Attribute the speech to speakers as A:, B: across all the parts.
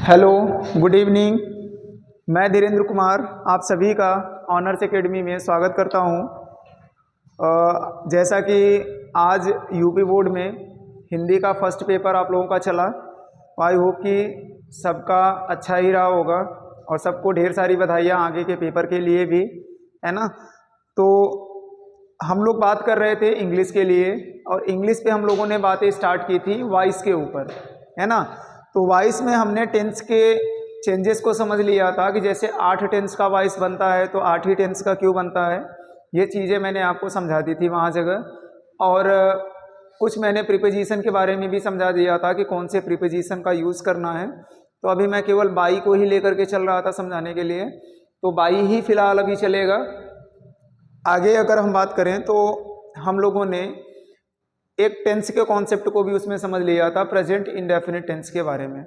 A: Hello, good evening. मैं धीरेन्द्र कुमार आप सभी का ऑनर्स एकेडमी में स्वागत करता हूं। जैसा कि आज यूपी बोर्ड में हिंदी का फर्स्ट पेपर आप लोगों का चला, आई होप कि सबका अच्छा ही रहा होगा और सबको ढेर सारी बधाइयाँ आगे के पेपर के लिए भी, है ना। तो हम लोग बात कर रहे थे इंग्लिश के लिए और इंग्लिश पे हम लोगों ने बातें स्टार्ट की थी वॉइस के ऊपर, है ना। तो वॉइस में हमने टेंस के चेंजेस को समझ लिया था कि जैसे 8 टेंस का वॉइस बनता है तो 8 ही टेंस का क्यों बनता है, ये चीज़ें मैंने आपको समझा दी थी वहाँ जगह। और कुछ मैंने प्रीपोजिशन के बारे में भी समझा दिया था कि कौन से प्रीपोजिशन का यूज़ करना है। तो अभी मैं केवल बाई को ही लेकर के चल रहा था समझाने के लिए, तो बाई ही फिलहाल अभी चलेगा। आगे अगर हम बात करें तो हम लोगों ने एक टेंस के कॉन्सेप्ट को भी उसमें समझ लिया था, प्रेजेंट इंडेफिनिट टेंस के बारे में,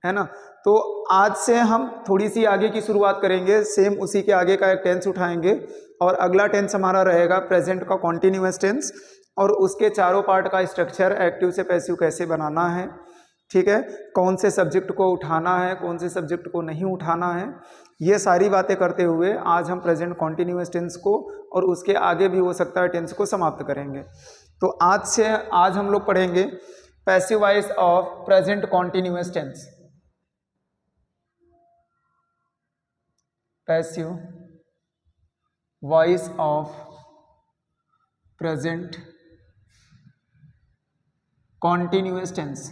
A: है ना। तो आज से हम थोड़ी सी आगे की शुरुआत करेंगे, सेम उसी के आगे का एक टेंस उठाएंगे और अगला टेंस हमारा रहेगा प्रेजेंट का कॉन्टिन्यूअस टेंस और उसके चारों पार्ट का स्ट्रक्चर एक्टिव से पैसिव कैसे बनाना है, ठीक है, कौन से सब्जेक्ट को उठाना है, कौन से सब्जेक्ट को नहीं उठाना है, ये सारी बातें करते हुए आज हम प्रेजेंट कॉन्टिन्यूअस टेंस को और उसके आगे भी हो सकता है टेंस को समाप्त करेंगे। तो आज हम लोग पढ़ेंगे passive voice of present continuous tense. Passive voice of present continuous tense.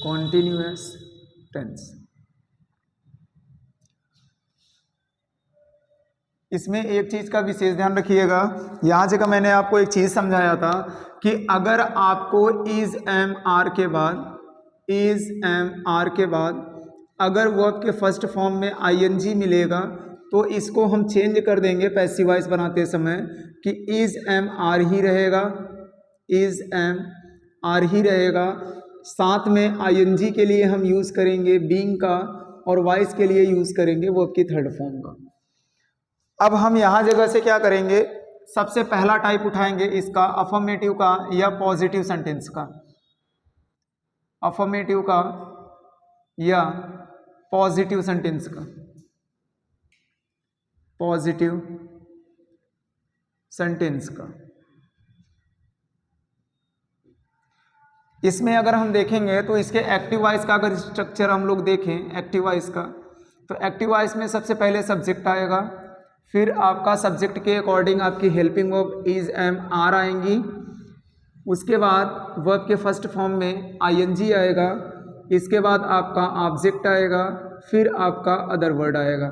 A: Continuous tense, इसमें एक चीज़ का विशेष ध्यान रखिएगा। यहाँ जगह मैंने आपको एक चीज़ समझाया था कि अगर आपको इज एम आर के बाद अगर वर्ब के फर्स्ट फॉर्म में आईएनजी मिलेगा तो इसको हम चेंज कर देंगे पैसिव वॉइस बनाते समय कि इज एम आर ही रहेगा, इज एम आर ही रहेगा। साथ में आईएनजी के लिए हम यूज़ करेंगे बीइंग का और वॉइस के लिए यूज़ करेंगे वर्ब की थर्ड फॉर्म का। अब हम यहाँ जगह से क्या करेंगे, सबसे पहला टाइप उठाएंगे इसका अफर्मेटिव का या पॉजिटिव सेंटेंस का, अफर्मेटिव का या पॉजिटिव सेंटेंस का, पॉजिटिव सेंटेंस का। इसमें अगर हम देखेंगे तो इसके एक्टिव वॉइस का अगर स्ट्रक्चर हम लोग देखें एक्टिव वॉइस का, तो एक्टिव वॉइस में सबसे पहले सब्जेक्ट आएगा, फिर आपका सब्जेक्ट के अकॉर्डिंग आपकी helping verb is am are आएंगी, उसके बाद वर्ब के फर्स्ट फॉर्म में आईएनजी आएगा, इसके बाद आपका ऑब्जेक्ट आएगा, फिर आपका अदर वर्ड आएगा।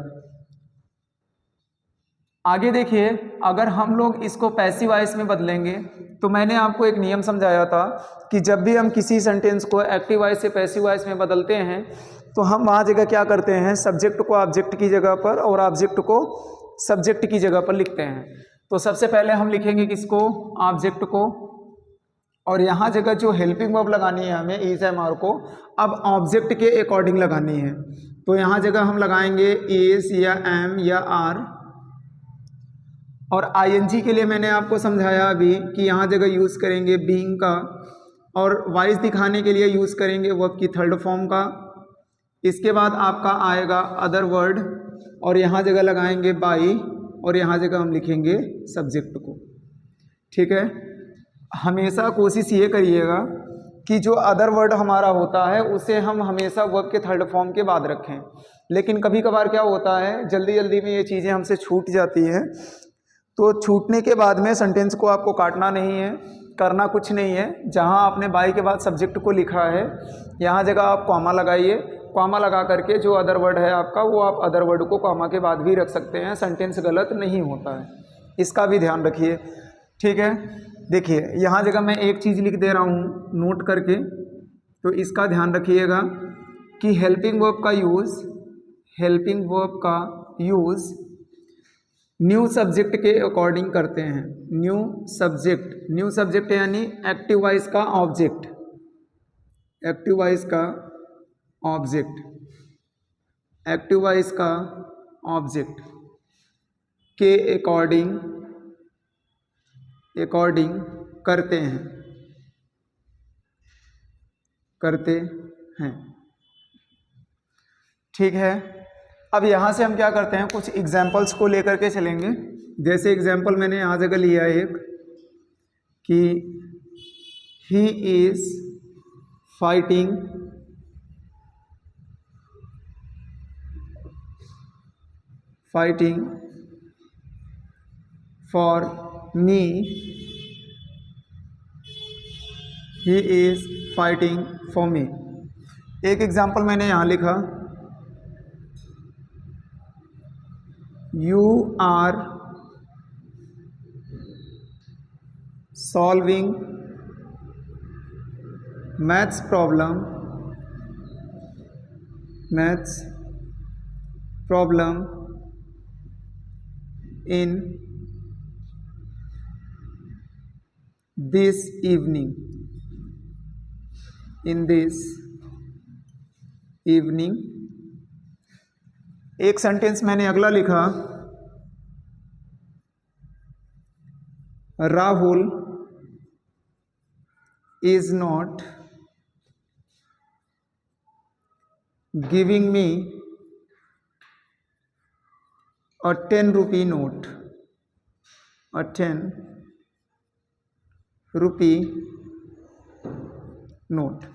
A: आगे देखिए, अगर हम लोग इसको पैसिव वॉइस में बदलेंगे तो मैंने आपको एक नियम समझाया था कि जब भी हम किसी सेंटेंस को एक्टिव वॉइस से पैसिव वॉइस में बदलते हैं तो हम वहाँ जगह क्या करते हैं, सब्जेक्ट को ऑब्जेक्ट की जगह पर और ऑब्जेक्ट को सब्जेक्ट की जगह पर लिखते हैं। तो सबसे पहले हम लिखेंगे किसको, ऑब्जेक्ट को, और यहाँ जगह जो हेल्पिंग वर्ब लगानी है हमें इज एम आर को अब ऑब्जेक्ट के अकॉर्डिंग लगानी है। तो यहाँ जगह हम लगाएंगे इज या एम या आर, और आईएनजी के लिए मैंने आपको समझाया अभी कि यहाँ जगह यूज़ करेंगे बीइंग का और वॉइस दिखाने के लिए यूज़ करेंगे वर्ब की थर्ड फॉर्म का। इसके बाद आपका आएगा अदर वर्ड और यहाँ जगह लगाएंगे बाई और यहाँ जगह हम लिखेंगे सब्जेक्ट को, ठीक है। हमेशा कोशिश ये करिएगा कि जो अदर वर्ड हमारा होता है उसे हम हमेशा वर्ब के थर्ड फॉर्म के बाद रखें, लेकिन कभी कभार क्या होता है जल्दी जल्दी में ये चीज़ें हमसे छूट जाती हैं। तो छूटने के बाद में सेंटेंस को आपको काटना नहीं है, करना कुछ नहीं है। जहाँ आपने बाई के बाद सब्जेक्ट को लिखा है यहाँ जगह आप कॉमा लगाइए, कॉमा लगा करके जो अदर वर्ड है आपका वो आप अदर वर्ड को कॉमा के बाद भी रख सकते हैं, सेंटेंस गलत नहीं होता है, इसका भी ध्यान रखिए, ठीक है। देखिए यहाँ जगह मैं एक चीज़ लिख दे रहा हूँ नोट करके, तो इसका ध्यान रखिएगा कि हेल्पिंग वर्ब का यूज़ न्यू सब्जेक्ट के अकॉर्डिंग करते हैं। न्यू सब्जेक्ट यानी एक्टिव वॉइस का ऑब्जेक्ट, एक्टिव वॉइस का ऑब्जेक्ट के अकॉर्डिंग करते हैं। करते हैं। ठीक है, अब यहाँ से हम क्या करते हैं, कुछ एग्जाम्पल्स को लेकर के चलेंगे। जैसे एग्जाम्पल मैंने यहाँ जगह लिया एक कि he is fighting for me, he is fighting for me. एक एग्जाम्पल मैंने यहाँ लिखा, you are solving maths problem in this evening, एक सेंटेंस मैंने अगला लिखा, Rahul is not giving me a 10 rupee note, a 10 rupee note.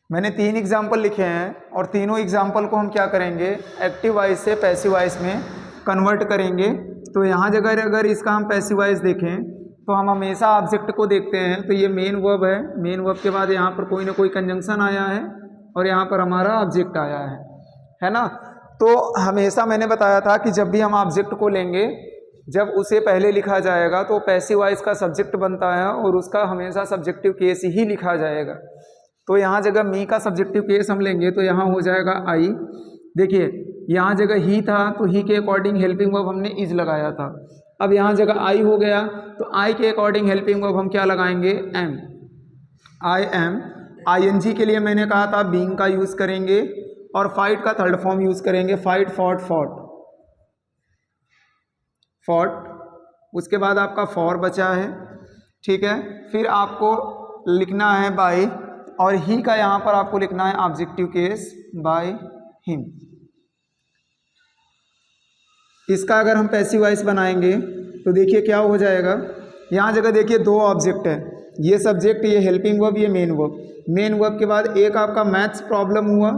A: मैंने 3 एग्जाम्पल लिखे हैं और तीनों एग्जाम्पल को हम क्या करेंगे, एक्टिव वॉइस से पैसिव वॉइस में कन्वर्ट करेंगे। तो यहाँ जगह अगर इसका हम पैसिव वॉइस देखें तो हम हमेशा ऑब्जेक्ट को देखते हैं, तो ये मेन वर्ब है, मेन वर्ब के बाद यहाँ पर कोई ना कोई कंजंक्शन आया है और यहाँ पर हमारा ऑब्जेक्ट आया है ना। तो हमेशा मैंने बताया था कि जब भी हम ऑब्जेक्ट को लेंगे, जब उसे पहले लिखा जाएगा तो पैसिव वॉइस का सब्जेक्ट बनता है और उसका हमेशा सब्जेक्टिव केस ही लिखा जाएगा। तो यहाँ जगह मी का सब्जेक्टिव केस हम लेंगे तो यहाँ हो जाएगा आई। देखिए यहाँ जगह ही था तो ही के अकॉर्डिंग हेल्पिंग वर्ब हमने इज लगाया था। अब यहाँ जगह आई हो गया तो आई के अकॉर्डिंग हेल्पिंग वर्ब हम क्या लगाएंगे, एम। I am. आईएनजी के लिए मैंने कहा था बीइंग का यूज़ करेंगे और फाइट का थर्ड फॉर्म यूज़ करेंगे, फाइट, फॉट। उसके बाद आपका फॉर बचा है, ठीक है। फिर आपको लिखना है बाय और ही का यहाँ पर आपको लिखना है ऑब्जेक्टिव केस, बाय हिम। इसका अगर हम पैसिव वॉइस बनाएंगे तो देखिए क्या हो जाएगा, यहाँ जगह देखिए 2 ऑब्जेक्ट है, ये सब्जेक्ट, ये हेल्पिंग वर्ब, ये मेन वर्ब। मेन वर्ब के बाद एक आपका मैथ्स प्रॉब्लम हुआ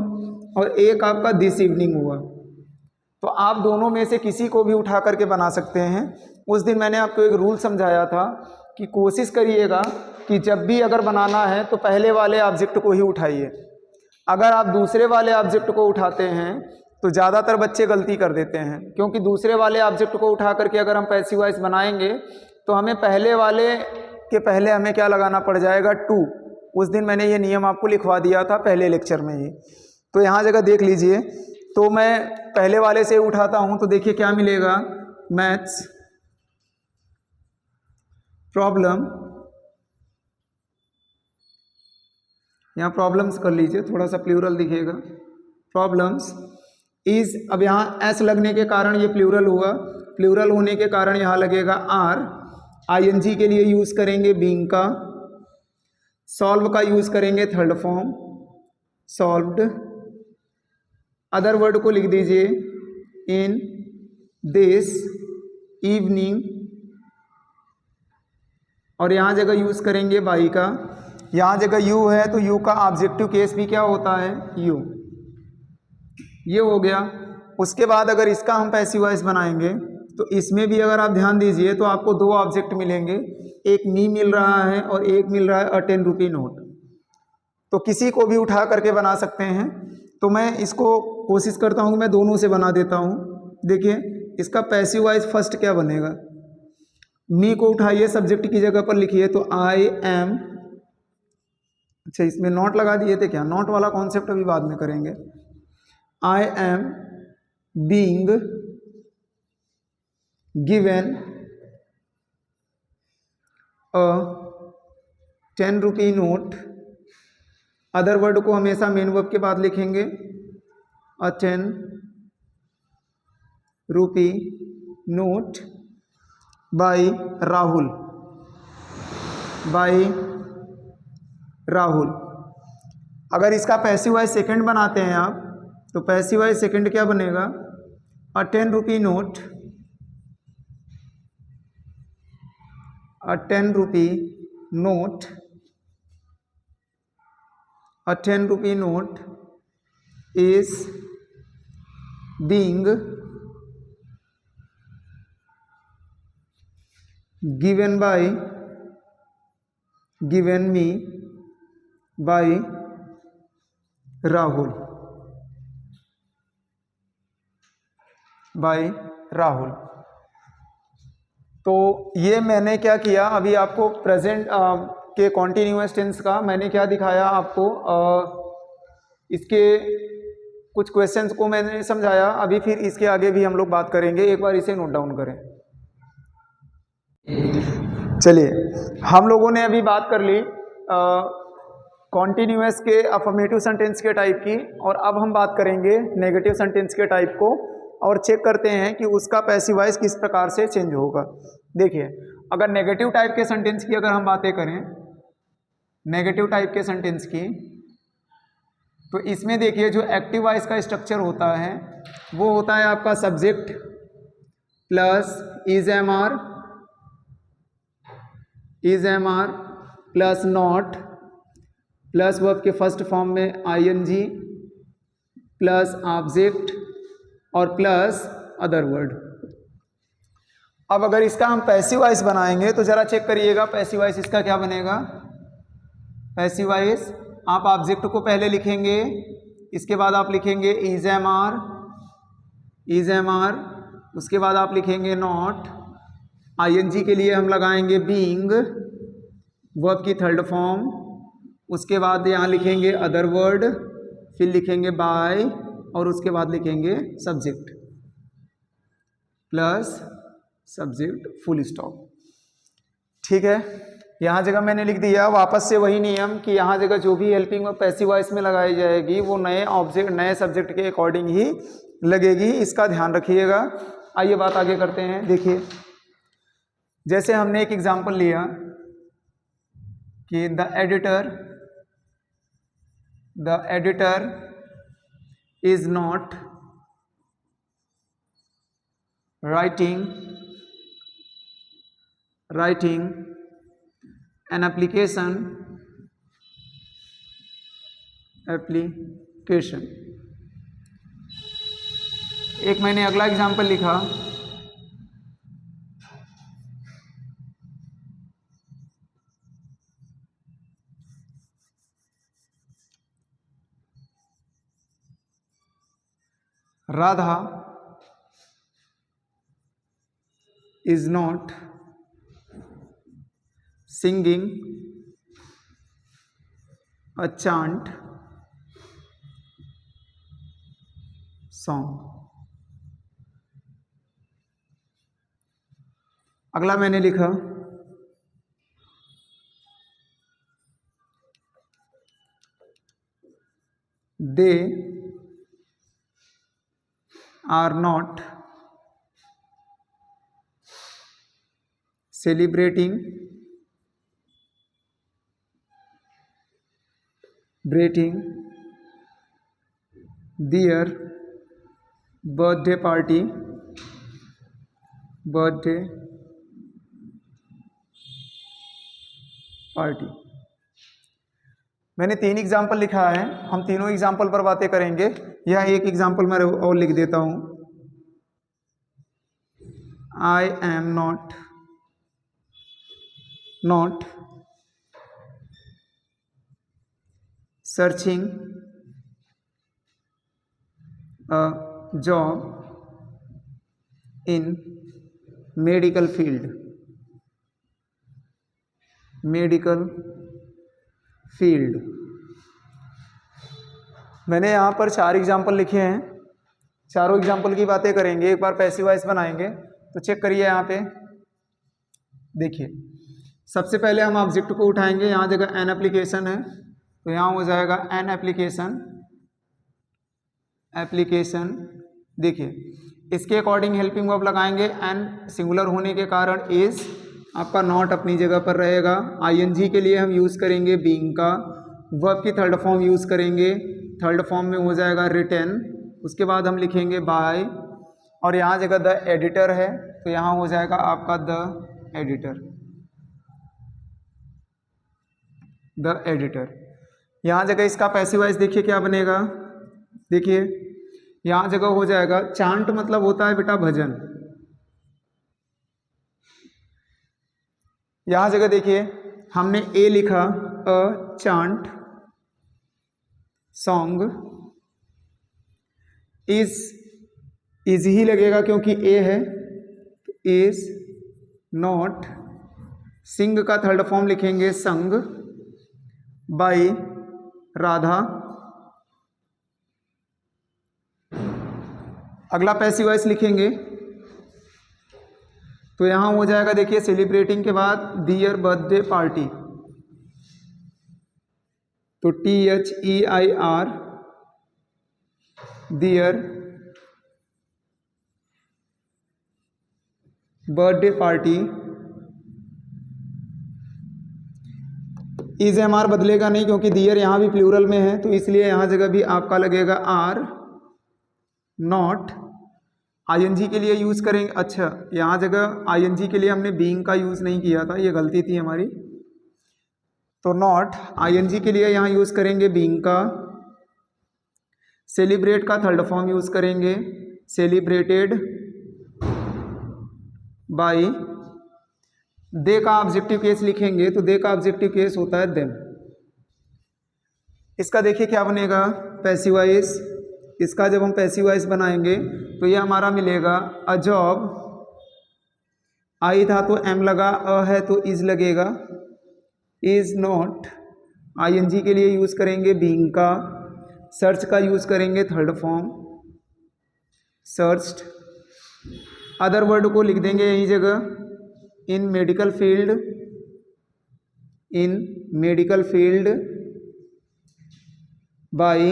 A: और एक आपका दिस इवनिंग हुआ। तो आप दोनों में से किसी को भी उठा करके बना सकते हैं। उस दिन मैंने आपको एक रूल समझाया था कि कोशिश करिएगा कि जब भी अगर बनाना है तो पहले वाले ऑब्जेक्ट को ही उठाइए। अगर आप दूसरे वाले ऑब्जेक्ट को उठाते हैं तो ज़्यादातर बच्चे गलती कर देते हैं, क्योंकि दूसरे वाले ऑब्जेक्ट को उठा करके अगर हम पैसिव वॉइस बनाएंगे तो हमें पहले वाले के पहले हमें क्या लगाना पड़ जाएगा, टू। उस दिन मैंने ये नियम आपको लिखवा दिया था पहले लेक्चर में ही। तो यहाँ जगह देख लीजिए, तो मैं पहले वाले से उठाता हूँ तो देखिए क्या मिलेगा, मैथ्स प्रॉब्लम, यहाँ प्रॉब्लम्स कर लीजिए, थोड़ा सा प्लूरल दिखेगा, प्रॉब्लम्स इज। अब यहाँ एस लगने के कारण ये प्लूरल हुआ, प्लूरल होने के कारण यहाँ लगेगा आर। आईएनजी के लिए यूज़ करेंगे बीइंग का, सॉल्व का यूज़ करेंगे third form, solved. Other word को लिख दीजिए इन दिस इवनिंग और यहाँ जगह यूज़ करेंगे बाई का। यहाँ जगह यू है तो यू का ऑब्जेक्टिव केस भी क्या होता है, यू। ये हो गया। उसके बाद अगर इसका हम पैसिव वॉइस बनाएंगे तो इसमें भी अगर आप ध्यान दीजिए तो आपको 2 ऑब्जेक्ट मिलेंगे, एक मी मिल रहा है और एक मिल रहा है अ 10 रुपी नोट। तो किसी को भी उठा करके बना सकते हैं। तो मैं इसको कोशिश करता हूँ, मैं दोनों से बना देता हूँ। देखिए इसका पैसिव वॉइस फर्स्ट क्या बनेगा, मी को उठाइए, सब्जेक्ट की जगह पर लिखिए तो आई एम। अच्छा इसमें नॉट लगा दिए थे क्या, नॉट वाला कॉन्सेप्ट अभी बाद में करेंगे। I am being given a 10 rupee note. Other word को हमेशा मेन वर्ब के बाद लिखेंगे, a 10 rupee note by Rahul, by Rahul. अगर इसका पैसिव वॉइस सेकंड बनाते हैं आप, तो पैसिव वॉइस सेकंड क्या बनेगा, अ 10 rupee note, a 10 rupee note, a 10 rupee note is being given me by Rahul, तो ये मैंने क्या किया, अभी आपको प्रेजेंट के कॉन्टिन्यूअस टेंस का मैंने क्या दिखाया आपको, इसके कुछ क्वेश्चंस को मैंने समझाया। अभी फिर इसके आगे भी हम लोग बात करेंगे, एक बार इसे नोट डाउन करें। चलिए, हम लोगों ने अभी बात कर ली कॉन्टिन्यूअस के अफर्मेटिव सेंटेंस के टाइप की, और अब हम बात करेंगे नेगेटिव सेंटेंस के टाइप को, और चेक करते हैं कि उसका पैसिव वॉइस किस प्रकार से चेंज होगा। देखिए, अगर नेगेटिव टाइप के सेंटेंस की अगर हम बातें करें, नेगेटिव टाइप के सेंटेंस की, तो इसमें देखिए जो एक्टिव वॉइस का स्ट्रक्चर होता है वो होता है आपका subject plus is am are plus not plus verb के फर्स्ट फॉर्म में आईएनजी प्लस ऑब्जेक्ट और प्लस अदर वर्ड। अब अगर इसका हम पैसिव वॉइस बनाएंगे तो जरा चेक करिएगा, पैसिव वॉइस इसका क्या बनेगा। पैसिव वॉइस आप ऑब्जेक्ट को पहले लिखेंगे, इसके बाद आप लिखेंगे इज एम आर, उसके बाद आप लिखेंगे नॉट, आईएनजी के लिए हम लगाएंगे बीइंग, वर्ब की थर्ड फॉर्म, उसके बाद यहाँ लिखेंगे अदर वर्ड, फिर लिखेंगे बाय, और उसके बाद लिखेंगे subject plus subject full stop. ठीक है, यहाँ जगह मैंने लिख दिया वापस से वही नियम कि यहाँ जगह जो भी हेल्पिंग और पैसिव वॉइस में लगाई जाएगी वो नए ऑब्जेक्ट नए सब्जेक्ट के अकॉर्डिंग ही लगेगी, इसका ध्यान रखिएगा। आइए बात आगे करते हैं। देखिए, जैसे हमने एक एग्जांपल लिया कि the editor is not writing an application एक मैंने अगला एग्जांपल लिखा, Radha is not singing a chant song। अगला मैंने लिखा they are not celebrating their birthday party मैंने 3 एग्जाम्पल लिखा है, हम तीनों एग्जाम्पल पर बातें करेंगे। यह एक एग्जाम्पल मैं और लिख देता हूं, I am not searching a job in medical field। मैंने यहाँ पर 4 एग्जाम्पल लिखे हैं, चारों एग्जाम्पल की बातें करेंगे। एक बार पैसिव वॉइस बनाएंगे तो चेक करिए। यहाँ पे देखिए, सबसे पहले हम ऑब्जेक्ट को उठाएंगे, यहाँ जगह एन एप्लीकेशन है तो यहाँ हो जाएगा एन एप्लीकेशन। देखिए, इसके अकॉर्डिंग हेल्पिंग वर्ब लगाएंगे, एन सिंगुलर होने के कारण इज, आपका नॉट अपनी जगह पर रहेगा, आईएनजी के लिए हम यूज़ करेंगे बीइंग का, वर्ब की थर्ड फॉर्म यूज़ करेंगे, थर्ड फॉर्म में हो जाएगा रिटन, उसके बाद हम लिखेंगे बाय, और यहाँ जगह द एडिटर है तो यहाँ हो जाएगा आपका द एडिटर, द एडिटर। यहाँ जगह इसका पैसिव वॉइस देखिए क्या बनेगा, देखिए यहाँ जगह हो जाएगा चांट, मतलब होता है बेटा भजन। यहाँ जगह देखिए हमने ए लिखा, अ चांट सॉन्ग, इज ही लगेगा क्योंकि ए है, तो इज नॉट, सिंग का थर्ड फॉर्म लिखेंगे संग, बाई राधा। अगला पैसिव वॉइस लिखेंगे तो यहां हो जाएगा देखिए सेलिब्रेटिंग के बाद दियर बर्थडे पार्टी, तो THEIR their birthday party. Is MR बदलेगा नहीं क्योंकि दियर यहाँ भी प्लूरल में है, तो इसलिए यहाँ जगह भी आपका लगेगा आर नॉट। ING के लिए यूज़ करेंगे, अच्छा यहाँ जगह ING के लिए हमने बीइंग का यूज़ नहीं किया था, ये गलती थी हमारी, तो नॉट ING के लिए यहाँ यूज़ करेंगे बीइंग का। सेलिब्रेट का थर्ड फॉर्म यूज़ करेंगे सेलिब्रेटेड बाई। दे का ऑब्जेक्टिव केस लिखेंगे तो दे का ऑब्जेक्टिव केस होता है देम। इसका देखिए क्या बनेगा पैसिव वॉइस, इसका जब हम पैसिव वॉइस बनाएंगे तो ये हमारा मिलेगा अ जॉब, आई था तो एम लगा, अ है तो इज लगेगा, इज नॉट ING के लिए यूज़ करेंगे बीइंग का। सर्च का यूज़ करेंगे third form searched. Other word को लिख देंगे यही जगह इन medical field, in medical field by.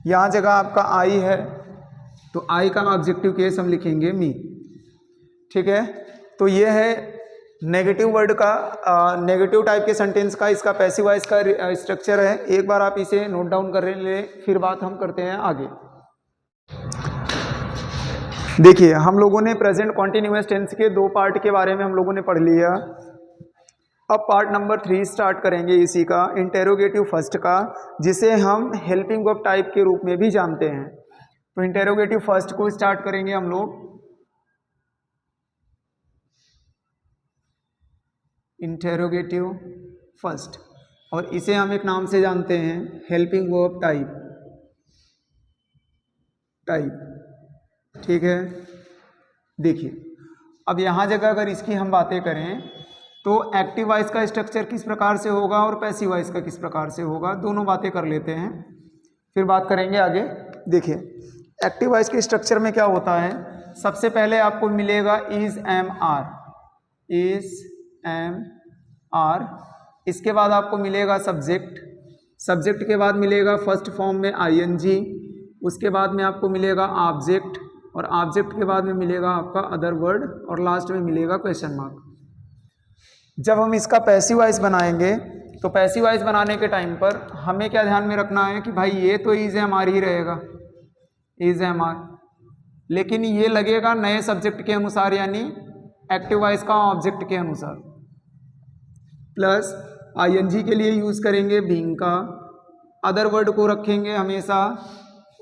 A: यहाँ जगह आपका आई है तो आई का ऑब्जेक्टिव केस हम लिखेंगे मी, ठीक है। तो ये है नेगेटिव वर्ड का, नेगेटिव टाइप के सेंटेंस का इसका पैसिव वॉइस का स्ट्रक्चर है। एक बार आप इसे नोट डाउन कर ले, फिर बात हम करते हैं आगे। देखिए हम लोगों ने प्रेजेंट कॉन्टिन्यूअस टेंस के दो पार्ट के बारे में हम लोगों ने पढ़ लिया। अब पार्ट नंबर 3 स्टार्ट करेंगे इसी का, इंटेरोगेटिव फर्स्ट का, जिसे हम हेल्पिंग वर्ब टाइप के रूप में भी जानते हैं। तो इंटेरोगेटिव फर्स्ट को स्टार्ट करेंगे हम लोग। इंटेरोगेटिव फर्स्ट, और इसे हम एक नाम से जानते हैं हेल्पिंग वर्ब टाइप, ठीक है। देखिए अब यहाँ जगह अगर इसकी हम बातें करें तो एक्टिव वॉइस का स्ट्रक्चर किस प्रकार से होगा और पैसिव वॉइस का किस प्रकार से होगा, दोनों बातें कर लेते हैं फिर बात करेंगे आगे। देखिए एक्टिव वॉइस के स्ट्रक्चर में क्या होता है, सबसे पहले आपको मिलेगा इज एम आर, इसके बाद आपको मिलेगा सब्जेक्ट, सब्जेक्ट के बाद मिलेगा फर्स्ट फॉर्म में ING, उसके बाद में आपको मिलेगा ऑब्जेक्ट, और ऑब्जेक्ट के बाद में मिलेगा आपका अदर वर्ड, और लास्ट में मिलेगा क्वेश्चन मार्क। जब हम इसका पैसिव वॉइस बनाएंगे तो पैसिव वॉइस बनाने के टाइम पर हमें क्या ध्यान में रखना है कि भाई ये तो इज एम आर ही रहेगा, इज एम आर, लेकिन ये लगेगा नए सब्जेक्ट के अनुसार, यानी एक्टिव वॉइस का ऑब्जेक्ट के अनुसार। प्लस ING के लिए यूज़ करेंगे बीइंग का, अदर वर्ड को रखेंगे हमेशा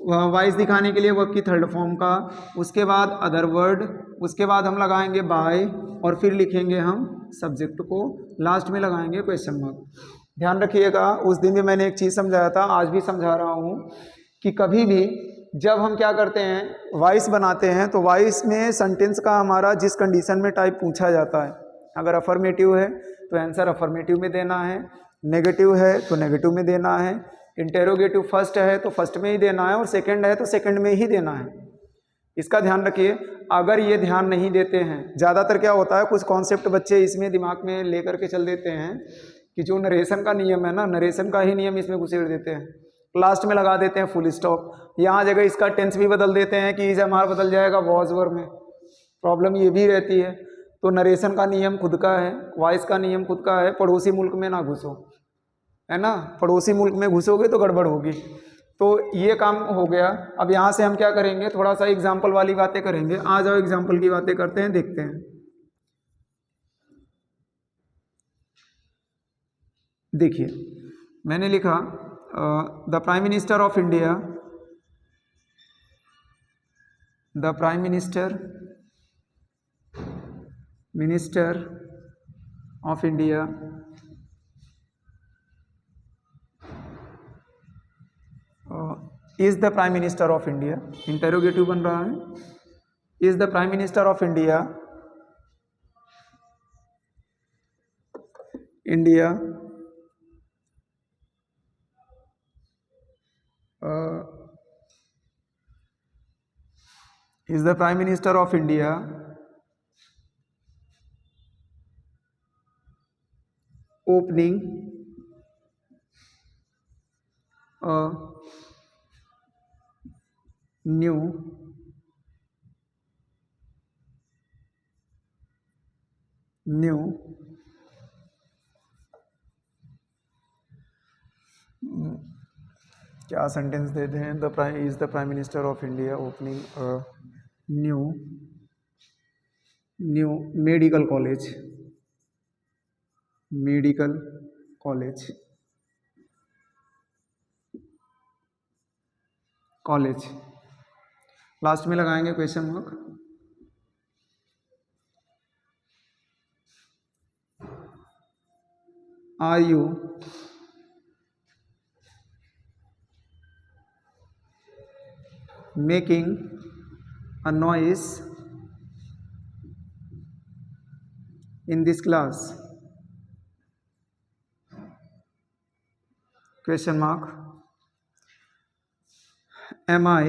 A: वॉइस दिखाने के लिए वर्ब की थर्ड फॉर्म का, उसके बाद अदर वर्ड, उसके बाद हम लगाएंगे बाय, और फिर लिखेंगे हम सब्जेक्ट को, लास्ट में लगाएंगे क्वेश्चन मार्क। ध्यान रखिएगा, उस दिन भी मैंने एक चीज़ समझाया था, आज भी समझा रहा हूँ कि कभी भी जब हम क्या करते हैं वॉइस बनाते हैं तो वॉइस में सेंटेंस का हमारा जिस कंडीशन में टाइप पूछा जाता है, अगर अफर्मेटिव है तो आंसर अफर्मेटिव में देना है, नेगेटिव है तो नेगेटिव में देना है, इंटेरोगेटिव फर्स्ट है तो फर्स्ट में ही देना है, और सेकंड है तो सेकंड में ही देना है। इसका ध्यान रखिए। अगर ये ध्यान नहीं देते हैं, ज़्यादातर क्या होता है कुछ कॉन्सेप्ट बच्चे इसमें दिमाग में लेकर के चल देते हैं कि जो नरेशन का नियम है ना, नरेशन का ही नियम इसमें घुसेड़ देते हैं, लास्ट में लगा देते हैं फुल स्टॉप। यहाँ जगह इसका टेंस भी बदल देते हैं कि इज एम आर बदल जाएगा वॉज वर में, प्रॉब्लम ये भी रहती है। तो नरेशन का नियम खुद का है, वॉइस का नियम खुद का है, पड़ोसी मुल्क में ना घुसो। है ना, पड़ोसी मुल्क में घुसोगे तो गड़बड़ होगी। तो ये काम हो गया। अब यहाँ से हम क्या करेंगे, थोड़ा सा एग्जाम्पल वाली बातें करेंगे। आ जाओ एग्जाम्पल की बातें करते हैं, देखते हैं। देखिए मैंने लिखा the prime minister of India, the prime minister of India is the prime minister of India, interrogative बन रहा है, is the prime minister of India, India is the Prime Minister of India opening a new क्या sentence देते हैं, the prime is the prime minister of India opening a new medical college, college last में लगाएंगे question mark. Are you making a noise in this class? Question mark. Am I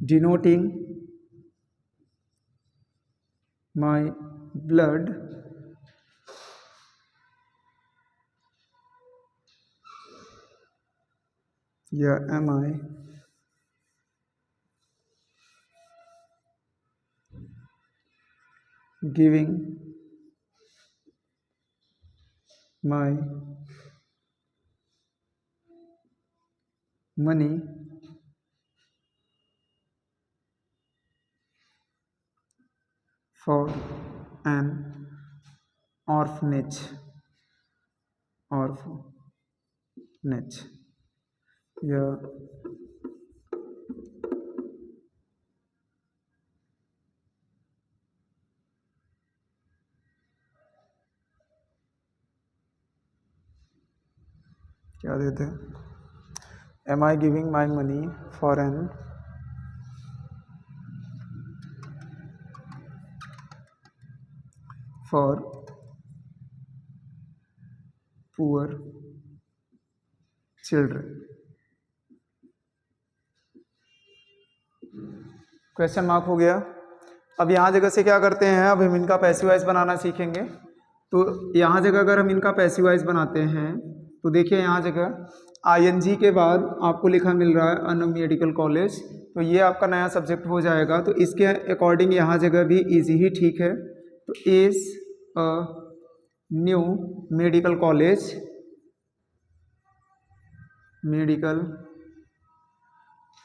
A: denoting my blood am I giving my money for an orphanage या क्या देते हैं, am I giving my money for an for poor children. Question mark हो गया। अब यहाँ जगह से क्या करते हैं, अब हम इनका पैसिव वॉइस बनाना सीखेंगे। तो यहाँ जगह अगर हम इनका पैसिव वॉइस बनाते हैं तो देखिए यहाँ जगह आईएनजी के बाद आपको लिखा मिल रहा है अन मेडिकल कॉलेज, तो ये आपका नया सब्जेक्ट हो जाएगा। तो इसके अकॉर्डिंग यहाँ जगह भी इजी ही ठीक है। तो is a new medical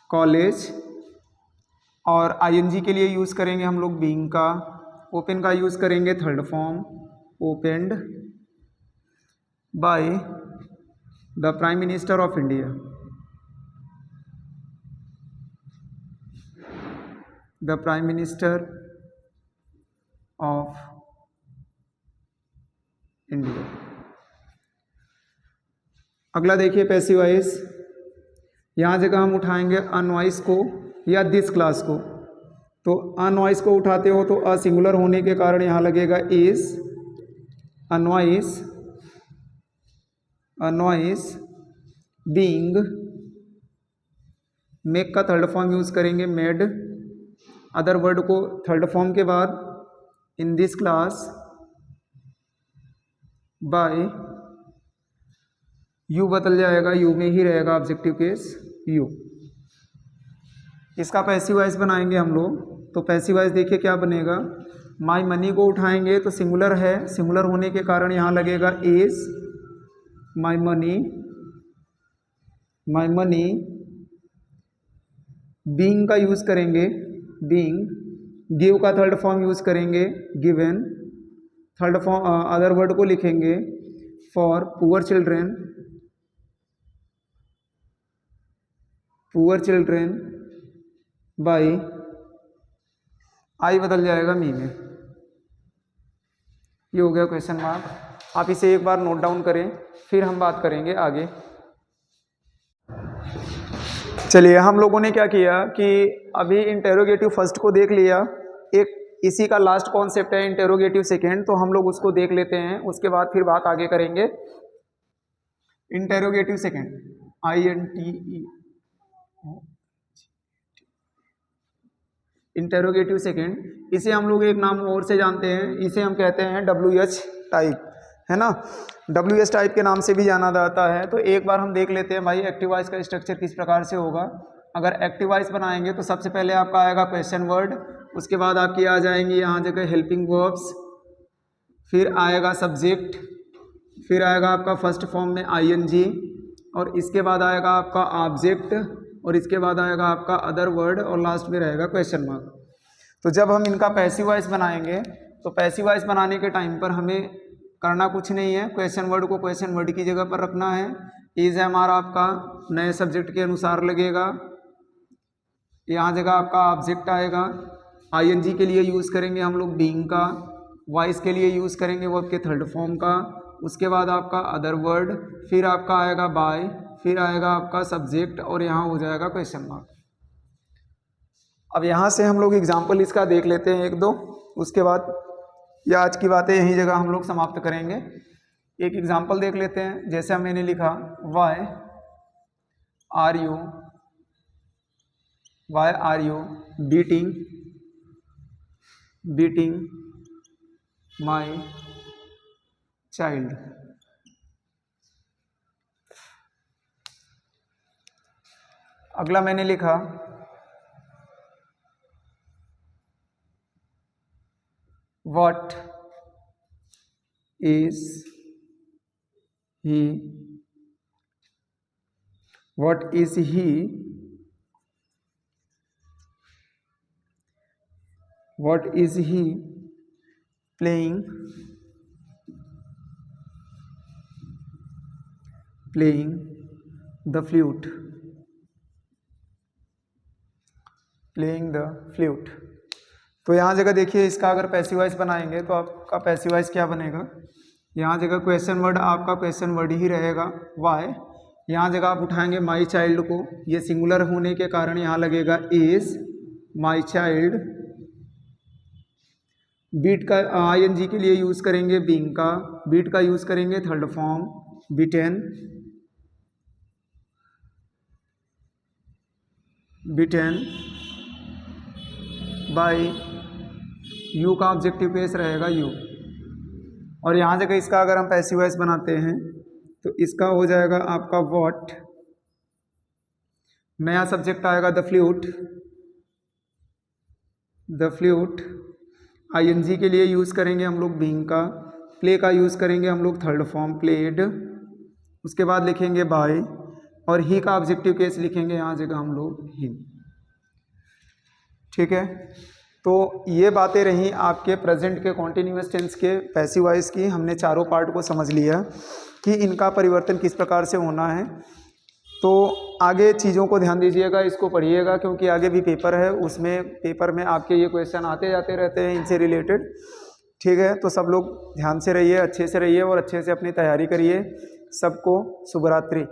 A: college और आईएनजी के लिए यूज़ करेंगे हम लोग बीइंग का, ओपन का यूज़ करेंगे third form, opened by the prime minister of India, the prime minister of India. अगला देखिए पैसिव वॉइस, यहाँ जगह हम उठाएंगे अनवॉइस को या दिस क्लास को। तो अनवॉइस को उठाते हो तो अ सिंगुलर होने के कारण यहाँ लगेगा इज, अनवॉइस बीइंग, मेक का थर्ड फॉर्म यूज़ करेंगे मेड, अदर वर्ड को थर्ड फॉर्म के बाद in this class by you बदल जाएगा, यू में ही रहेगा ऑब्जेक्टिव केस यू। इसका पैसिव वॉइस बनाएंगे हम लोग, तो पैसिव वॉइस देखिए क्या बनेगा। माई मनी को उठाएंगे तो सिंगुलर है, सिंगुलर होने के कारण यहाँ लगेगा is my money, my money. Being का यूज़ करेंगे बीइंग, गिव का थर्ड फॉर्म यूज़ करेंगे given, third form other word को लिखेंगे for poor children, poor children by, I बदल जाएगा मी में। ये हो गया क्वेश्चन मार्क। आप इसे एक बार नोट डाउन करें, फिर हम बात करेंगे आगे। चलिए, हम लोगों ने क्या किया कि अभी इंटेरोगेटिव फर्स्ट को देख लिया, एक इसी का लास्ट कॉन्सेप्ट है इंटेरोगेटिव सेकेंड, तो हम लोग उसको देख लेते हैं, उसके बाद फिर बात आगे करेंगे। Interrogative second INTE, interrogative second, इसे हम लोग एक नाम और से जानते हैं, इसे हम कहते हैं WH टाइप, है ना। WH टाइप के नाम से भी जाना जाता है। तो एक बार हम देख लेते हैं भाई एक्टिव वॉइस का स्ट्रक्चर किस प्रकार से होगा। अगर एक्टिव वॉइस बनाएंगे तो सबसे पहले आपका आएगा क्वेश्चन वर्ड, उसके बाद आपकी आ जाएंगी यहाँ जगह हेल्पिंग वर्ब्स, फिर आएगा सब्जेक्ट, फिर आएगा आपका फर्स्ट फॉर्म में ING, और इसके बाद आएगा आपका ऑब्जेक्ट, और इसके बाद आएगा आपका अदर वर्ड, और लास्ट में रहेगा क्वेश्चन मार्क। तो जब हम इनका पैसिव वॉइस बनाएंगे तो पैसिव वॉइस बनाने के टाइम पर हमें करना कुछ नहीं है, क्वेश्चन वर्ड को क्वेश्चन वर्ड की जगह पर रखना है। इज है हमारा आपका नए सब्जेक्ट के अनुसार लगेगा, यहाँ जगह आपका ऑब्जेक्ट आएगा, ING के लिए यूज़ करेंगे हम लोग बीइंग का, वॉइस के लिए यूज़ करेंगे वर्ब के थर्ड फॉर्म का, उसके बाद आपका अदर वर्ड, फिर आपका आएगा बाय, फिर आएगा आपका सब्जेक्ट, और यहाँ हो जाएगा क्वेश्चन मार्क। अब यहाँ से हम लोग एग्जाम्पल इसका देख लेते हैं एक दो, उसके बाद या आज की बातें यही जगह हम लोग समाप्त करेंगे। एक एग्जाम्पल देख लेते हैं, जैसे मैंने लिखा why are you beating my child. अगला मैंने लिखा What is he playing the flute, तो यहाँ जगह देखिए इसका अगर पैसिव वॉइस बनाएंगे तो आपका पैसिव वॉइस क्या बनेगा। यहाँ जगह क्वेश्चन वर्ड आपका क्वेश्चन वर्ड ही रहेगा वाई, यहाँ जगह आप उठाएंगे माई चाइल्ड को, ये सिंगुलर होने के कारण यहाँ लगेगा इज माई चाइल्ड। बीट का ING के लिए यूज़ करेंगे बीइंग का, बीट का यूज़ करेंगे third form beaten by, you का ऑब्जेक्टिव केस रहेगा यू, और यहाँ जगह इसका अगर हम पैसिव वॉइस बनाते हैं तो इसका हो जाएगा आपका व्हाट, नया सब्जेक्ट आएगा द फ्लूट, ING के लिए यूज़ करेंगे हम लोग बीइंग का, प्ले का यूज़ करेंगे हम लोग थर्ड फॉर्म प्लेड, उसके बाद लिखेंगे बाय, और ही का ऑब्जेक्टिव केस लिखेंगे यहाँ जगह हम लोग ही। ठीक है, तो ये बातें रहीं आपके प्रेजेंट के कॉन्टिन्यूअस टेंस के पैसिव वॉइस की। हमने चारों पार्ट को समझ लिया कि इनका परिवर्तन किस प्रकार से होना है। तो आगे चीज़ों को ध्यान दीजिएगा, इसको पढ़िएगा, क्योंकि आगे भी पेपर है, उसमें पेपर में आपके ये क्वेश्चन आते जाते रहते हैं इनसे रिलेटेड। ठीक है, तो सब लोग ध्यान से रहिए, अच्छे से रहिए और अच्छे से अपनी तैयारी करिए। सबको शुभ रात्रि।